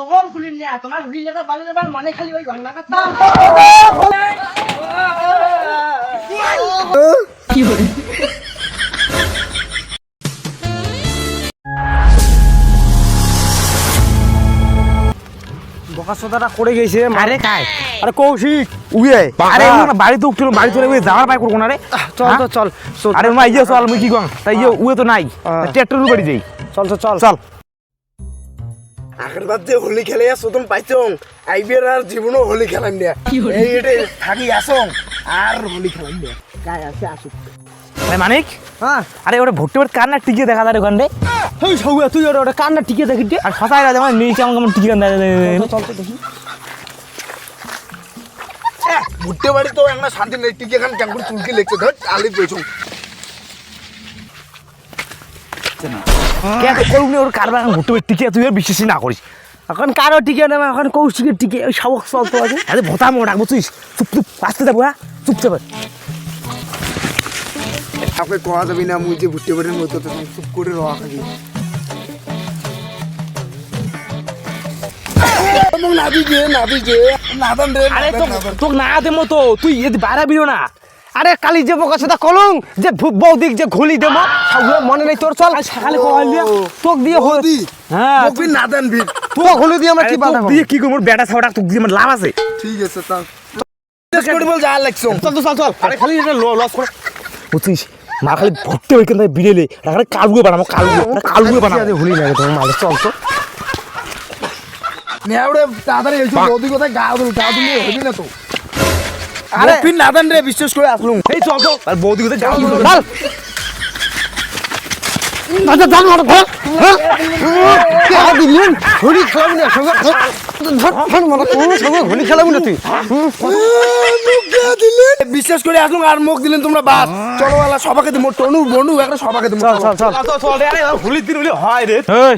দোকান খুলি নিয়ে তোমার হুলি জায়গা বাড়ি দেবার মানে খালি ওই ঘন্টা কি করে বকাসোদাটা করে গেছে। আরে কাই আরে কৌশিক উয়ে আরে না বাড়িতে উঠছিল বাড়ি চলে উয়ে যাওয়ার পাই করব না রে চল তো চল। আরে মা ইয়ে চল মুই কি কম তাই ইয়ে উয়ে তো নাই ট্রাক্টর বাড়ি যাই চল তো চল চল আগের বার যে হোলি খেলে সুতন পাইছং আইবির আর জীবনও হোলি খেলাম না এই এটে থাকি আসং আর হোলি খেলাম না গায় আছে আসুক। আরে মানিক হ্যাঁ আরে ওটা ভর্তি ভর্তি কান্না টিকে দেখা যায় ওখানে তুই সৌয়া তুই ওটা কান্না টিকে দেখি দে। আর ফসাই রাজা মানে নিচে আমার কেমন টিকে কান্না চল তো দেখি। ভুট্টে বাড়ি তো একটা শান্তি নেই টিকে খান কেমন চুলকি লেগছে ধর আলি পেছং কে করুন ওর কারবার ভর্তি ভর্তি টিকে তুই আর বিশ্বাসই না করিস এখন কারো টিকে নেবে এখন কৌশিকের টিকে ওই সবক চলতে আছে। আরে ভোতা মো রাখবো তুই চুপ চুপ আসতে যাবো হ্যাঁ চুপ চাপ আপনি কোয়া যাবি না মুই যে ভুট্টে বাড়ির মতো তো চুপ করে রওয়া খাবি নাবি যে নাদান রে আরে তোকে না দে মতো তুই এদি বাইরে বিরো না আরে কালি যে বকাসোদা কলং যে বৌদিক যে ঘুলি দেবো সবগুলো মনে নেই তোর। চল সকালে কইলিয়া তোক দিয়ে বৌদি হ্যাঁ মুখবি নাদান ভিড় তোক ঘুলি দিয়ে আমরা কি বাধা তুই কি করব বেটা ছাওড়া তোকে দিয়ে আমার লাভ আছে ঠিক আছে তাও টেস্ট করে বল যা লাগছং চল তো চল চল আরে খালি এটা লস করে বুঝছিস মা খালি ভর্তি হয়ে কেন বিড়েলে আরে কালুয়ে বানাবো কালুয়ে বানাবো ঘুলি লাগে তোর মালে চল তো। নেওড়ে তাড়াতাড়ি এসো বৌদি কোথায় গা দিলে হবি না তো আরে পিন নাদান রে বিশ্বাস করে আসলুম এই চল তো আর বৌদি কোথায় যাও চল আচ্ছা জান মার ধর কি আর দিলেন ঘুলি খেলাবি না সঙ্গে ধর মার কোন সঙ্গে ঘুলি খেলাবি না তুই বিশ্বাস করে আসলুম আর মুখ দিলেন তোমরা বাস চলো वाला সবাইকে দিমু টনু বনু একটা সবাইকে দিমু চল চল চল চল চল রে আরে হুলির দিন হলি হয় রে এই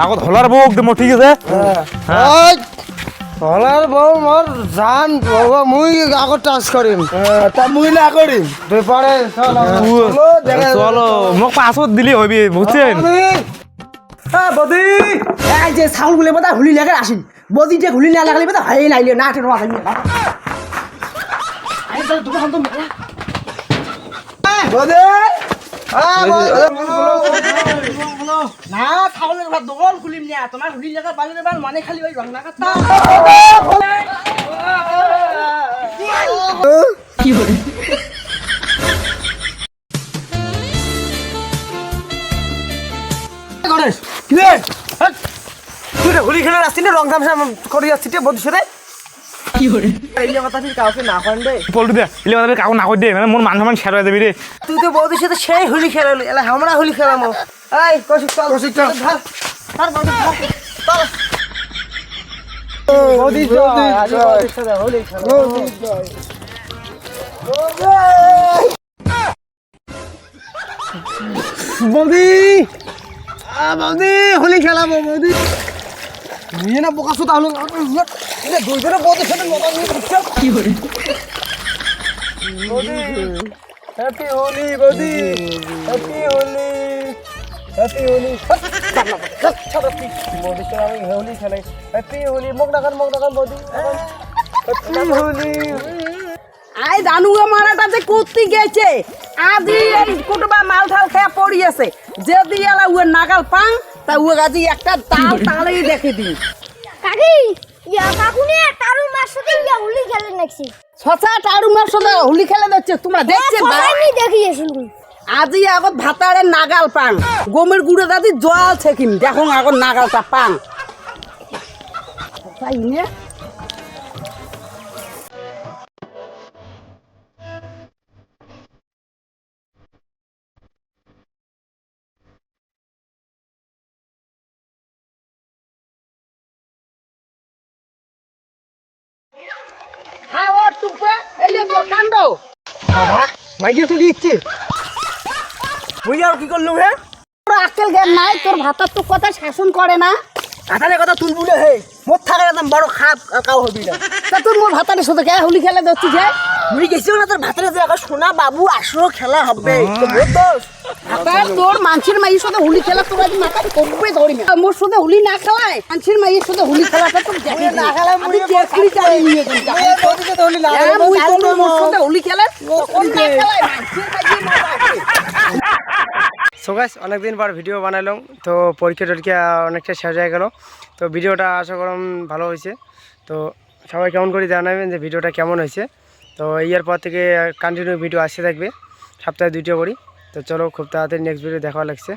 আগত হলার বউক দেমো ঠিক আছে ওই হলার বউ মোর জান বাবা মুই আগত টাচ করিম তা মুই না করিম ব্যাপারে চল চলো মোক পাছত দিলি হইবি বুঝছেন বদি এই যে চাউল গুলে বোধ হুলি লাগে আসিন বদি যে হুলি না লাগালে বোধ হয় নাইলে না টেনো আসেন দোকান তো বদে না চাউলের ভাত দোকান খুলিম নিয়ে তোমার হুলি জায়গা বাড়ি দেবার মানে খালি ওই ঘন্টা কি করে গণেশ কি রে তুই রে হোলি খেলার আসছিস না রং তামসা করি আসছিস বন্ধুর সাথে কি করে এই কথা তুই কাউকে না করেন রে পল্টু দে ইলে মানে কাউ না কই দে মানে মোর মান সম্মান শেয়ার হয়ে যাবি রে তুই তো বৌদির সাথে সেই হোলি খেলালি এলা আমরা হোলি খেলামো এই কৌশিক চল কৌশিক চল। ধর ধর বৌদি চল বৌদি বৌদির সাথে হোলি খেলা বৌদি বৌদি হোলি খেলাবো বৌদি নিয়ে না বোকা সুতা হলো দুইজনে বৌদির সাথে মজা নিয়ে ঘুরছে কি করে হ্যাপি হোলি বৌদি হ্যাপি হোলি হ্যাপি হোলি বৌদির সাথে আমি হোলি খেলাই হ্যাপি হোলি মুখ ডাকান বৌদি হ্যাপি হোলি আই দানুয়া মারাটা যে করতে গেছে আজি এই কুটবা মাল ঠাল খেয়ে পড়ি আছে যদি এলা উয়ে নাগাল পাং তা উয়ে গাজি একটা তাল তালেই দেখে দিই কাকি ইয়া কাকুনে তারু মার সাথে ইয়া হুলি খেলে নাকি ছচা টাড়ু মার সাথে হুলি খেলে দিচ্ছে তোমরা দেখছে বা আমি দেখিয়েছিল আজি আগত ভাতারে নাগাল পাং গমের গুড়ে দাদি জল ছেকিম দেখো আগত নাগালটা পাং তাই নে হ্যাঁ ও টুপে এই যে কাণ্ড মাইকে তুই দিচ্ছি মুই আর কি করলু হে তোর আক্কেল জ্ঞান নাই তোর ভাতার তো কথা শাসন করে না আতারে কথা তুলবু না হে মোর থাকে একদম বড় খাপ কাও হবি না তা তোর মোর ভাতারের সাথে কে হুলি খেলে দিচ্ছিস যে মুই গেছিও না তোর ভাতরে যে সোনা বাবু আসো খেলা হবে তো বহুত দোষ আবার তোর মানুষের মাইয়ের সাথে হোলি খেলা তোর আজ মাথা কমবে ধরি না মোর সাথে হোলি না খেলায় মানুষের মাইয়ের সাথে হোলি খেলাটা তোর দেখি না খেলা আমি দেখলি চাই নিয়ে যাই তোদিকে তো হোলি লাগে মুই তোর মোর সাথে হোলি খেলা তখন না খেলায় মানুষের মাইয়ের মাথা সো গাইস অনেকদিন পর ভিডিও বানালাম তো পরীক্ষা অনেকটা শেষ হয়ে গেল তো ভিডিওটা আশা করলাম ভালো হয়েছে তো সবাই কেমন করে জানাবেন যে ভিডিওটা কেমন হয়েছে তো এর পর থেকে কন্টিনিউ ভিডিও আসতে থাকবে সপ্তাহে 2টা করি তো চলো খুব তাড়াতাড়ি নেক্সট ভিডিও দেখা লাগছে